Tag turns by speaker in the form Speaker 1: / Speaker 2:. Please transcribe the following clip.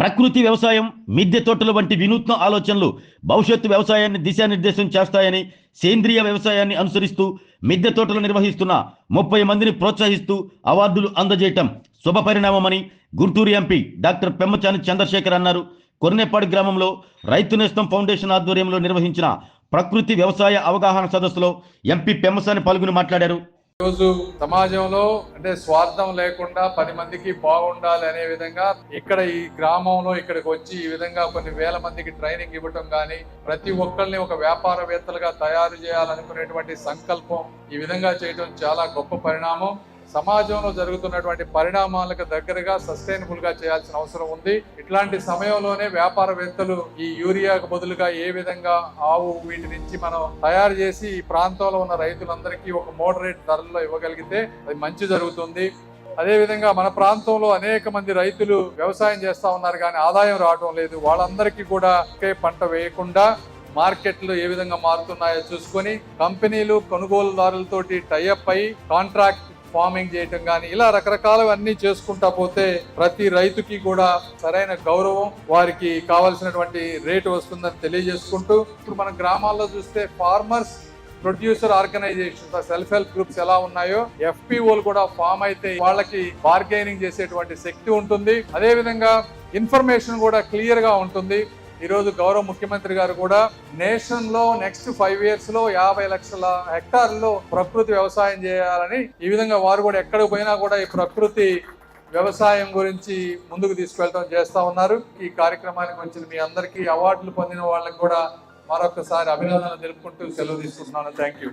Speaker 1: ప్రకృతి వ్యవసాయం, మిద్దె తోటల వంటి వినూత్న ఆలోచనలు భవిష్యత్తు వ్యవసాయాన్ని దిశానిర్దేశం చేస్తాయని, సేంద్రియ వ్యవసాయాన్ని అనుసరిస్తూ మిద్దె తోటలు నిర్వహిస్తున్న 30 మందిని ప్రోత్సహిస్తూ అవార్డులు అందజేయటం శుభపరిణామమని గుంటూరు ఎంపీ డాక్టర్ పెమ్మచాని చంద్రశేఖర్ అన్నారు. కొర్నేపాడు గ్రామంలో రైతు నేస్తం ఫౌండేషన్ ఆధ్వర్యంలో నిర్వహించిన ప్రకృతి వ్యవసాయ అవగాహన సదస్సులో ఎంపీ పెమ్మసాని పాల్గొని మాట్లాడారు.
Speaker 2: రోజు సమాజంలో అంటే స్వార్థం లేకుండా 10 మందికి బాగుండాలి అనే విధంగా ఇక్కడ ఈ గ్రామంలో ఇక్కడికి వచ్చి ఈ విధంగా కొన్ని వేల మందికి ట్రైనింగ్ ఇవ్వటం కానీ, ప్రతి ఒక్కరిని ఒక వ్యాపారవేత్తలుగా తయారు చేయాలనుకునేటువంటి సంకల్పం ఈ విధంగా చేయడం చాలా గొప్ప పరిణామం. సమాజంలో జరుగుతున్నటువంటి పరిణామాలకు దగ్గరగా సస్టైనబుల్ గా చేయాల్సిన అవసరం ఉంది. ఇట్లాంటి సమయంలోనే వ్యాపారవేత్తలు ఈ యూరియాకు బదులుగా ఏ విధంగా ఆవు వీటి నుంచి మనం తయారు చేసి ఈ ప్రాంతంలో ఉన్న రైతులందరికీ ఒక మోడరేట్ ధరల్లో ఇవ్వగలిగితే అది మంచి జరుగుతుంది. అదేవిధంగా మన ప్రాంతంలో అనేక మంది రైతులు వ్యవసాయం చేస్తా ఉన్నారు కానీ ఆదాయం రావడం లేదు. వాళ్ళందరికీ కూడా ఒకే పంట వేయకుండా మార్కెట్లు ఏ విధంగా మారుతున్నాయో చూసుకొని కంపెనీలు కొనుగోలుదారులతోటి టైఅప్ అయి కాంట్రాక్ట్ ఫార్మింగ్ చేయటం కానీ ఇలా రకరకాలవన్నీ చేసుకుంటా పోతే ప్రతి రైతుకి కూడా సరైన గౌరవం, వారికి కావాల్సినటువంటి రేటు వస్తుందని తెలియజేసుకుంటూ, ఇప్పుడు మన గ్రామాల్లో చూస్తే farmers producer organisations, self help groups ఎలా ఉన్నాయో ఎఫ్పిఓలు కూడా ఫామ్ అయితే వాళ్ళకి బార్గెనింగ్ చేసేటువంటి శక్తి ఉంటుంది. అదే విధంగా ఇన్ఫర్మేషన్ కూడా క్లియర్ గా ఉంటుంది. ఈ రోజు గౌరవ ముఖ్యమంత్రి గారు కూడా నేషన్ లో నెక్స్ట్ 5 years లో 50 లక్షల హెక్టార్లలో ప్రకృతి వ్యవసాయం చేయాలని, ఈ విధంగా వారు కూడా ఎక్కడికి పోయినా కూడా ఈ ప్రకృతి వ్యవసాయం గురించి ముందుకు తీసుకెళ్ళడం చేస్తా ఉన్నారు. ఈ కార్యక్రమానికి వచ్చిన మీ అందరికీ, అవార్డులు పొందిన వాళ్ళకి కూడా మరొకసారి అభినందనలు తెలుపుకుంటూ సెలవు తీసుకుంటున్నాను. Thank you.